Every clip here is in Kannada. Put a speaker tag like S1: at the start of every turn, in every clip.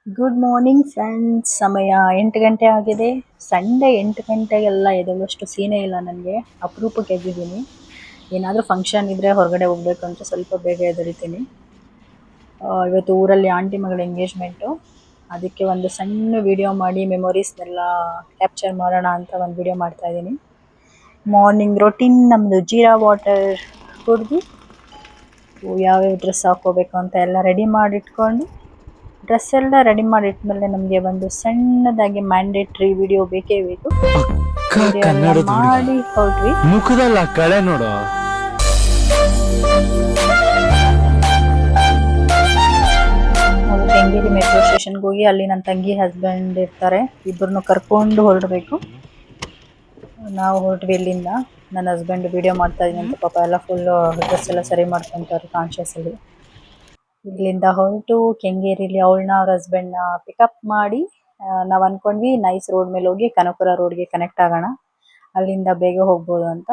S1: Good morning friends. ಸಮಯ 8 ಗಂಟೆ ಆಗಿದೆ. ಸಂಡೇ 8 ಗಂಟೆಗೆಲ್ಲ ಎದ್ದೇಳುವಷ್ಟು ಸೀನೇ ಇಲ್ಲ ನನಗೆ. ಅಪರೂಪಕ್ಕೆ ಎದ್ದಿದ್ದೀನಿ. ಏನಾದರೂ ಫಂಕ್ಷನ್ ಇದ್ದರೆ ಹೊರಗಡೆ ಹೋಗಬೇಕು ಅಂತ ಸ್ವಲ್ಪ ಬೇಗ ಎದ್ದೇಳ್ತೀನಿ. ಇವತ್ತು ಊರಲ್ಲಿ ಆಂಟಿ ಮಗಳ ಎಂಗೇಜ್ಮೆಂಟು. ಅದಕ್ಕೆ ಒಂದು ಸಣ್ಣ ವಿಡಿಯೋ ಮಾಡಿ ಮೆಮೊರೀಸ್ನೆಲ್ಲ ಕ್ಯಾಪ್ಚರ್ ಮಾಡೋಣ ಅಂತ ಒಂದು ವಿಡಿಯೋ ಮಾಡ್ತಾ ಇದ್ದೀನಿ. ಮಾರ್ನಿಂಗ್ ರೊಟೀನ್ ನಮ್ಮದು ಜೀರಾ ವಾಟರ್ ಕುಡಿದು ಯಾವ್ಯಾವ ಡ್ರೆಸ್ ಹಾಕೋಬೇಕು ಅಂತ ಎಲ್ಲ ರೆಡಿ ಮಾಡಿಟ್ಕೊಂಡು, ಡ್ರೆಸ್ ಎಲ್ಲ ರೆಡಿ ಮಾಡಿ ಇಟ್ಮೇಲೆ ನಮಗೆ ಒಂದು ಸಣ್ಣದಾಗಿ ಮ್ಯಾಂಡೇಟ್ರಿ ವಿಡಿಯೋ ಬೇಕೇ ಬೇಕು. ಮಾಡಿ ಹೊರಟ್ವಿ.
S2: ಮುಖದಲ್ಲ ಕಳೆ ನೋಡು.
S1: ನಾವು ಕೆಂಗೇರಿ ಮೆಟ್ರೋ ಸ್ಟೇಷನ್ಗೆ ಹೋಗಿ ಅಲ್ಲಿ ನನ್ನ ತಂಗಿ ಹಸ್ಬೆಂಡ್ ಇರ್ತಾರೆ, ಇಬ್ಬರನ್ನು ಕರ್ಕೊಂಡು ಹೊರಡಬೇಕು. ನಾವು ಹೊರಟ್ವಿ ಇಲ್ಲಿಂದ. ನನ್ನ ಹಸ್ಬೆಂಡ್ ವಿಡಿಯೋ ಮಾಡ್ತಾ ಇದೀನಿ ಅಂತ ಪಾಪ ಎಲ್ಲ ಫುಲ್ ಡ್ರೆಸ್ ಎಲ್ಲ ಸರಿ ಮಾಡ್ಕೊತಾರೆ ಕಾನ್ಶಿಯಸ್ಲಿ. ಇಲ್ಲಿಂದ ಹೊರಟು ಕೆಂಗೇರಿಲಿ ಅವಳನ್ನ ಅವ್ರ ಹಸ್ಬೆಂಡ್ನ ಪಿಕಪ್ ಮಾಡಿ ನಾವು ಅನ್ಕೊಂಡ್ವಿ ನೈಸ್ ರೋಡ್ ಮೇಲೆ ಹೋಗಿ ಕನಕಪುರ ರೋಡ್ಗೆ ಕನೆಕ್ಟ್ ಆಗೋಣ, ಅಲ್ಲಿಂದ ಬೇಗ ಹೋಗ್ಬೋದು ಅಂತ.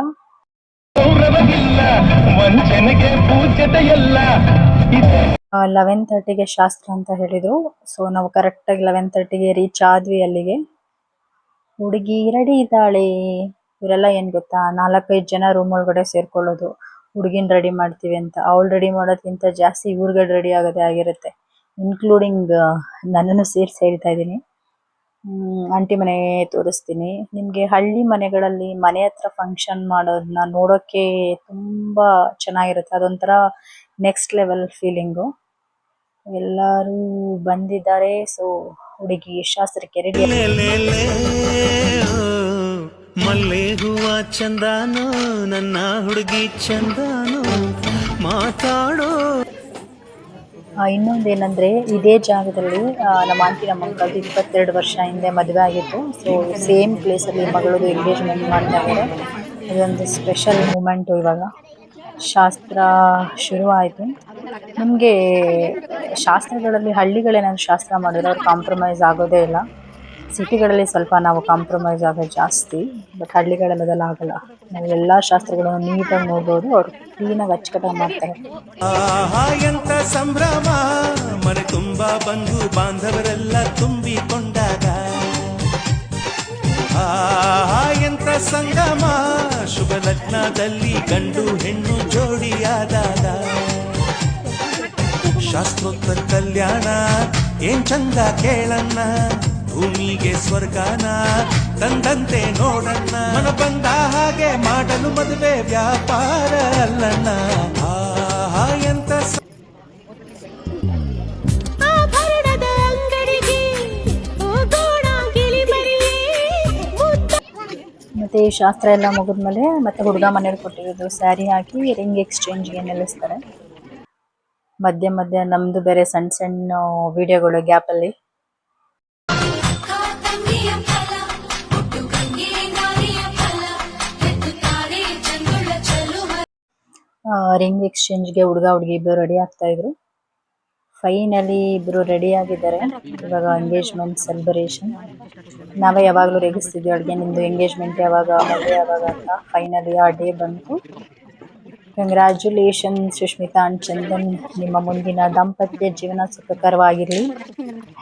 S1: 11:30ಗೆ ಶಾಸ್ತ್ರ ಅಂತ ಹೇಳಿದ್ರು. ಸೊ ನಾವು ಕರೆಕ್ಟಾಗಿ 11:30ಗೆ ರೀಚ್ ಆದ್ವಿ ಅಲ್ಲಿಗೆ. ಹುಡುಗಿ ರೆಡಿ ಇದ್ದಾಳೆ. ಇವರೆಲ್ಲ ಏನ್ ಗೊತ್ತಾ, 4-5 ಜನ ರೂಮ್ ಒಳಗಡೆ ಸೇರ್ಕೊಳ್ಳೋದು, ಹುಡುಗಿನ ರೆಡಿ ಮಾಡ್ತೀವಿ ಅಂತ. ಅವಳು ರೆಡಿ ಮಾಡೋದಕ್ಕಿಂತ ಜಾಸ್ತಿ ಇವ್ರಿಗೆ ರೆಡಿ ಆಗೋದೇ ಆಗಿರುತ್ತೆ, ಇನ್ಕ್ಲೂಡಿಂಗ್ ನನ್ನನ್ನು ಸೇರಿಸಿ ಹೇಳ್ತಾ ಇದ್ದೀನಿ. ಆಂಟಿ ಮನೆ ತೋರಿಸ್ತೀನಿ ನಿಮಗೆ. ಹಳ್ಳಿ ಮನೆಗಳಲ್ಲಿ ಮನೆ ಹತ್ರ ಫಂಕ್ಷನ್ ಮಾಡೋದನ್ನ ನೋಡೋಕ್ಕೆ ತುಂಬ ಚೆನ್ನಾಗಿರುತ್ತೆ. ಅದೊಂಥರ ನೆಕ್ಸ್ಟ್ ಲೆವೆಲ್ ಫೀಲಿಂಗು. ಎಲ್ಲರೂ ಬಂದಿದ್ದಾರೆ. ಸೊ ಹುಡುಗಿ ಶಾಸ್ತ್ರಕ್ಕೆ ರೆಡಿ.
S2: ಮಲ್ಲೆ ಹೂವ ಚಂದಾನೋ ನನ್ನ ಹುಡುಗಿ ಚಂದಾನೋ ಮಾತಾಡೋ.
S1: ಇನ್ನೊಂದೇನಂದ್ರೆ ಇದೇ ಜಾಗದಲ್ಲಿ ನಮ್ಮ ಆಂಟಿ ನಮ್ಮ ಅಂಕಲ್ದು 22 ವರ್ಷ ಹಿಂದೆ ಮದುವೆ ಆಗಿತ್ತು. ಸೊ ಸೇಮ್ ಪ್ಲೇಸಲ್ಲಿ ಮಗಳದು ಎಂಗೇಜ್ಮೆಂಟ್ ಮಾಡ್ತಾ ಇದ್ದಾರೆ. ಅದೊಂದು ಸ್ಪೆಷಲ್ ಮೂಮೆಂಟು. ಇವಾಗ ಶಾಸ್ತ್ರ ಶುರುವಾಯಿತು. ನಿಮಗೆ ಶಾಸ್ತ್ರಗಳಲ್ಲಿ ಹಳ್ಳಿಗಳೇನಾದ್ರು ಶಾಸ್ತ್ರ ಮಾಡಿದ್ರೆ ಅವ್ರು ಕಾಂಪ್ರಮೈಸ್ ಆಗೋದೇ ಇಲ್ಲ. ಸಿಟಿಗಳಲ್ಲಿ ಸ್ವಲ್ಪ ನಾವು ಕಾಂಪ್ರಮೈಸ್ ಆಗೋದು ಜಾಸ್ತಿ, ಬಟ್ ಹಳ್ಳಿಗಳಲ್ಲಿ ಅದೆಲ್ಲ ಆಗಲ್ಲ. ನಾವು ಎಲ್ಲ ಶಾಸ್ತ್ರಗಳನ್ನು ನೀಟಾಗಿ ನೋಡ್ಬೋದು. ಅವ್ರು ಕ್ಲೀನಾಗಿ ಅಚ್ಚುಕಟ್ಟಾಗಿ ಮಾಡ್ತಾರೆ.
S2: ಎಂತ ಸಂಭ್ರಮ, ಮನೆ ತುಂಬಾ ಬಂಧು ಬಾಂಧವರೆಲ್ಲ ತುಂಬಿಕೊಂಡಾಗ. ಎಂತ ಸಂಗಮ, ಶುಭ ಲಗ್ನದಲ್ಲಿ ಗಂಡು ಹೆಣ್ಣು ಜೋಡಿಯಾದಾಗ. ಶಾಸ್ತ್ರೋತ್ತರ ಕಲ್ಯಾಣ ಏನ್ ಚಂದ ಕೇಳಣ್ಣ, ಭೂಮಿಗೆ ಸ್ವರ್ಗನ ತಂದಂತೆ ನೋಡಣ್ಣ. ಮನ ಬಂದ ಹಾಗೆ ಮಾಡಲು ಮದುವೆ ವ್ಯಾಪಾರ ಅಲ್ಲಣ್ಣ. ಎಂತ
S1: ಮತ್ತೆ ಈ ಶಾಸ್ತ್ರ ಎಲ್ಲ ಮುಗಿದ್ಮೇಲೆ ಮತ್ತೆ ಹುಡುಗ ಮನೆಯವ್ರು ಕೊಟ್ಟಿರೋದು ಸ್ಯಾರಿ ಹಾಕಿ ರಿಂಗ್ ಎಕ್ಸ್ಚೇಂಜ್ಗೆ ನಿಲ್ಲಿಸ್ತಾರೆ. ಮಧ್ಯೆ ಮಧ್ಯೆ ನಮ್ದು ಬೇರೆ ಸಣ್ಣ ಸಣ್ಣ ವಿಡಿಯೋಗಳು ಗ್ಯಾಪಲ್ಲಿ. ರಿಂಗ್ ಎಕ್ಸ್ಚೇಂಜ್ಗೆ ಹುಡುಗ ಹುಡುಗಿ ಇಬ್ಬರು ರೆಡಿ ಆಗ್ತಾ ಇದ್ರು. ಫೈನಲಿ ಇಬ್ರು ರೆಡಿ ಆಗಿದ್ದಾರೆ. ಇವಾಗ ಎಂಗೇಜ್ಮೆಂಟ್ ಸೆಲೆಬ್ರೇಷನ್. ನಾವೇ ಯಾವಾಗಲೂ ರೇಗಿಸ್ತಿದ್ವಿ ಅಡುಗೆ, ನಿಮ್ಮದು ಎಂಗೇಜ್ಮೆಂಟ್ ಯಾವಾಗ, ಮದುವೆ ಯಾವಾಗ ಅಂತ. ಫೈನಲಿ ಆ ಡೇ ಬಂತು. Congratulation Sushmita and Chandan. ನಿಮ್ಮ ಮುಂದಿನ ದಾಂಪತ್ಯ ಜೀವನ ಸುಖಕರವಾಗಿರಲಿ,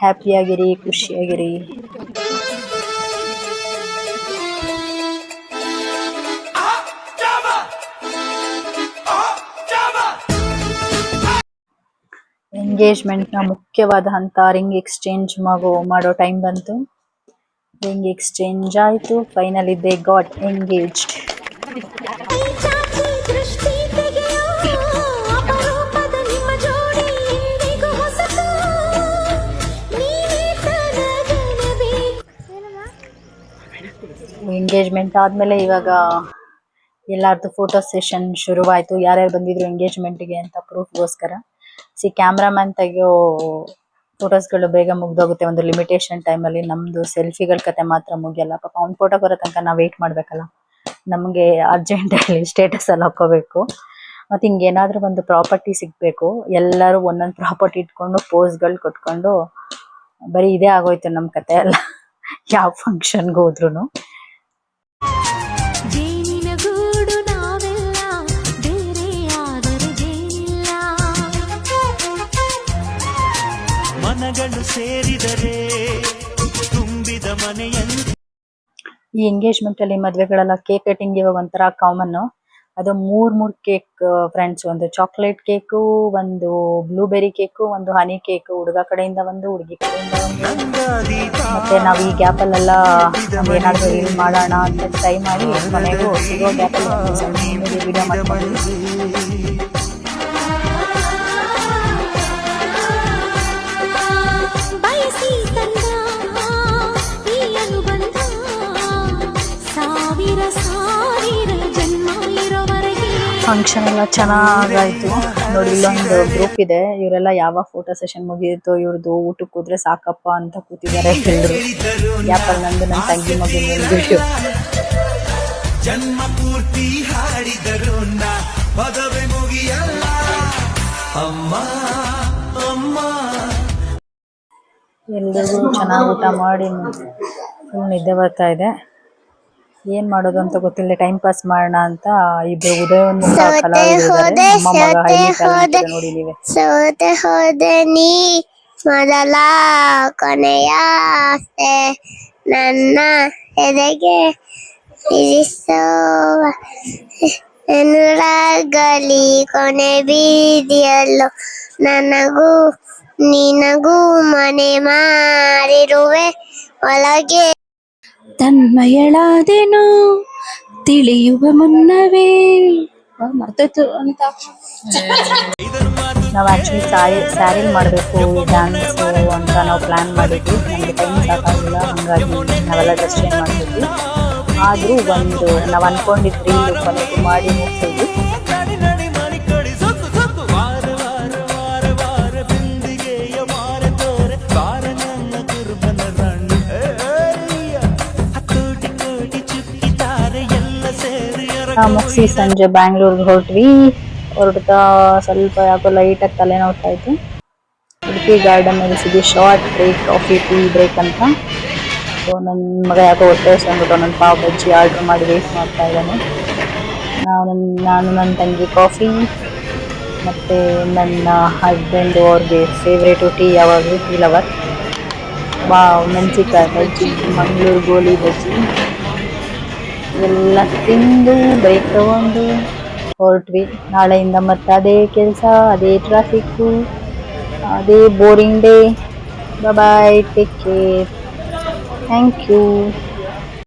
S1: ಹ್ಯಾಪಿಯಾಗಿರಿ, ಖುಷಿಯಾಗಿರಿ. ಎಂಗೇಜ್ಮೆಂಟ್ನ ಮುಖ್ಯವಾದ ಹಂತ ರಿಂಗ್ ಎಕ್ಸ್ಚೇಂಜ್ ಮಾಡೋ ಟೈಮ್ ಬಂತು. ರಿಂಗ್ ಎಕ್ಸ್ಚೇಂಜ್ ಆಯಿತು. Finally they got engaged. Engagement ಆದಮೇಲೆ ಇವಾಗ ಎಲ್ಲರದ್ದು ಫೋಟೋ ಸೆಷನ್ ಶುರುವಾಯಿತು. ಯಾರ್ಯಾರು ಬಂದಿದ್ರು ಎಂಗೇಜ್ಮೆಂಟ್ಗೆ ಅಂತ ಪ್ರೂಫ್ಗೋಸ್ಕರ. ಕ್ಯಾಮ್ರಾಮನ್ ತೆಗೆಯೋ ಫೋಟೋಸ್ಗಳು ಬೇಗ ಮುಗ್ದೋಗುತ್ತೆ ಒಂದು ಲಿಮಿಟೇಷನ್ ಟೈಮಲ್ಲಿ. ನಮ್ಮದು ಸೆಲ್ಫಿಗಳ ಕತೆ ಮಾತ್ರ ಮುಗಿಯಲ್ಲ. ಪಾಪ ಅವ್ನ ಫೋಟೋ ಬರೋ ತನಕ ನಾವು ವೆಯ್ಟ್ ಮಾಡಬೇಕಲ್ಲ. ನಮಗೆ ಅರ್ಜೆಂಟಲ್ಲಿ ಸ್ಟೇಟಸಲ್ಲಿ ಹಾಕ್ಕೋಬೇಕು. ಮತ್ತು ಹಿಂಗೇನಾದರೂ ಒಂದು ಪ್ರಾಪರ್ಟಿ ಸಿಗಬೇಕು. ಎಲ್ಲರೂ ಒಂದೊಂದು ಪ್ರಾಪರ್ಟಿ ಇಟ್ಕೊಂಡು ಪೋಸ್ಗಳು ಕೊಟ್ಕೊಂಡು ಬರೀ ಇದೇ ಆಗೋಯ್ತು ನಮ್ಮ ಕತೆ ಎಲ್ಲ. ಯಾವ ಫಂಕ್ಷನ್ಗೆ ಹೋದ್ರೂ
S2: ಮನಗಳು ಸೇರಿದರೆ ತುಂಬಿದ ಮನೆಯಲ್ಲಿ.
S1: ಈ ಎಂಗೇಜ್ಮೆಂಟ್ ಅಲ್ಲಿ ಮದ್ವೆಗಳೆಲ್ಲ ಕೇಕ್ ಕಟಿಂಗ್ ಇವಾಗ ಒಂಥರ ಕಾಮನ್. ಅದು ಮೂರ್ ಕೇಕ್ ಫ್ರೆಂಡ್ಸ್, ಒಂದು ಚಾಕ್ಲೇಟ್ ಕೇಕು, ಒಂದು ಬ್ಲೂಬೆರಿ ಕೇಕು, ಒಂದು ಹನಿ ಕೇಕ್, ಹುಡುಗ ಕಡೆಯಿಂದ ಒಂದು, ಹುಡುಗಿ ಕಡೆಯಿಂದ ಒಂದು. ಮತ್ತೆ ನಾವು ಈ ಗ್ಯಾಪ್ ಅಲ್ಲೆಲ್ಲ ಏನಾದ್ರು ರೀಲ್ ಮಾಡೋಣ ಅಂತ ಟ್ರೈ ಮಾಡಿ ಕೊನೆಗೂ ಸಿಗೋ ಗ್ಯಾಪ್ ಅಲ್ಲಿ ವಿಡಿಯೋ ಮಾಡ್ಕೊಂಡ್ವಿ. ಫಂಕ್ಷನ್ ಎಲ್ಲ ಚೆನ್ನಾಗಾಯ್ತು ನೋಡಿ. ಇಲ್ಲೊಂದು ಗ್ರೂಪ್ ಇದೆ, ಇವರೆಲ್ಲ ಯಾವಾಗ ಫೋಟೋ ಸೆಷನ್ ಮುಗಿಯಿತು ಇವ್ರದ್ದು ಊಟಕ್ಕೆ ಹೋದ್ರೆ ಸಾಕಪ್ಪ ಅಂತ ಕೂತಿದ್ದಾರೆ ಎಲ್ಲರೂ. ಯಾಪಲ್ ನಂದು ನನ್ನ ತಂಗಿ ಮಗನ ವಿಡಿಯೋ.
S2: ಜನ್ಮ ಪೂರ್ತಿ ಹಾಡಿದರು ಪದವೇ ಮುಗಿಯಲ್ಲ ಅಮ್ಮ ಅಮ್ಮ.
S1: ಎಲ್ರಿಗೂ ಚೆನ್ನಾಗಿ ಊಟ ಮಾಡಿ ಫುಲ್ ನಿದ್ದೆ ಬರ್ತಾ ಇದೆ. ಏನ್ ಮಾಡೋದು ಅಂತ ಗೊತ್ತಿಲ್ಲ, ಟೈಮ್ ಪಾಸ್ ಮಾಡೋಣ ಅಂತ ಇಬ್ರು ಉದಯವಂತ ಕಲಾವಿದರು ಅಮ್ಮ ಮಗ ಹೈಲಿ ಟ್ಯಾಲೆಂಟ್ ನೋಡಿ ನೀವೇ.
S3: ಸೋತೆ ಹೋದೆ ನೀ ಮೊದಲ ಕೊನೆಯ ಆಸೆ ನನ್ನ ಎದೆಗೆ ಇರಿಸುವ ಎನ್ನುರಾಗಲಿ ಕೊನೆ ಬೀದಿಯಲ್ಲೋ ನನಗೂ ನಿನಗೂ ಮನೆ ಮಾರಿರುವೆ ಒಳಗೆ. ತನ್ಮಯಳಾದೆನು ತಿಳಿಯುವ ಮುನ್ನವೇ ಮರ್ತೋಯ್ತು ಅಂತ.
S1: ನಾವು ಆಕ್ಚುಲಿ ಸ್ಯಾರಿಲ್ ಮಾಡಬೇಕು ಡ್ಯಾನ್ಸು ಅಂತ ನಾವು ಪ್ಲಾನ್ ಮಾಡಿದ್ವಿ. ನಮಗೆ ಟೈಮ್ ಸಾಕಾಗಿಲ್ಲ, ಹಾಗಾಗಿ ನಾವೆಲ್ಲ ಡ್ರೆಸ್ ಚೇಂಜ್ ಮಾಡ್ತಿದ್ವಿ. ಆದರೂ ಒಂದು ನಾವು ಅನ್ಕೊಂಡಿದ್ದು ರೀಲ್ ಕೊನೆಗೂ ಮಾಡಿ ಮುಗಿಸಿದ್ವಿ. ಮುಗಿಸಿ ಸಂಜೆ ಬ್ಯಾಂಗ್ಳೂರ್ಗೆ ಹೊರಡ್ತಾ ಸ್ವಲ್ಪ ಯಾಕೋ ಲೈಟಾಗಿ ತಲೆನೋವ್ತಾ ಇತ್ತು. ಉಡುಪಿ ಗಾರ್ಡನ್ ಅಲ್ಲಿ short break, coffee tea break ಅಂತ. ಸೊ ನನ್ನ ಮಗ ಯಾಕೋ ಹೊಟ್ಟೆ ಅಂದ್ಬಿಟ್ಟು ನನ್ನ ಪಾವ್ ಬಜ್ಜಿ ಆರ್ಡ್ರ್ ಮಾಡಿ ವೇಟ್ ಮಾಡ್ತಾ ಇದ್ದಾನೆ. ನಾನು ನನ್ನ ತಂಗಿ ಕಾಫಿ, ಮತ್ತು ನನ್ನ ಹಸ್ಬೆಂಡು ಅವ್ರಿಗೆ ಫೇವ್ರೇಟು ಟೀ, ಯಾವಾಗಲೂ ಟೀ ಲವರ್. ಮೆಣಸಿನ್ಕಾಯಿ ಬಜ್ಜಿ, ಮಂಗಳೂರು ಗೋಲಿ ಬಜ್ಜಿ ಎಲ್ಲ ತಿಂದು ಬ್ರೇಕ್ ತಗೊಂಡು ಹೊರಟ್ವಿ. ನಾಳೆಯಿಂದ ಮತ್ತೆ ಅದೇ ಕೆಲಸ, ಅದೇ ಟ್ರಾಫಿಕ್ಕು, ಅದೇ boring day. Bye, take care, thank you.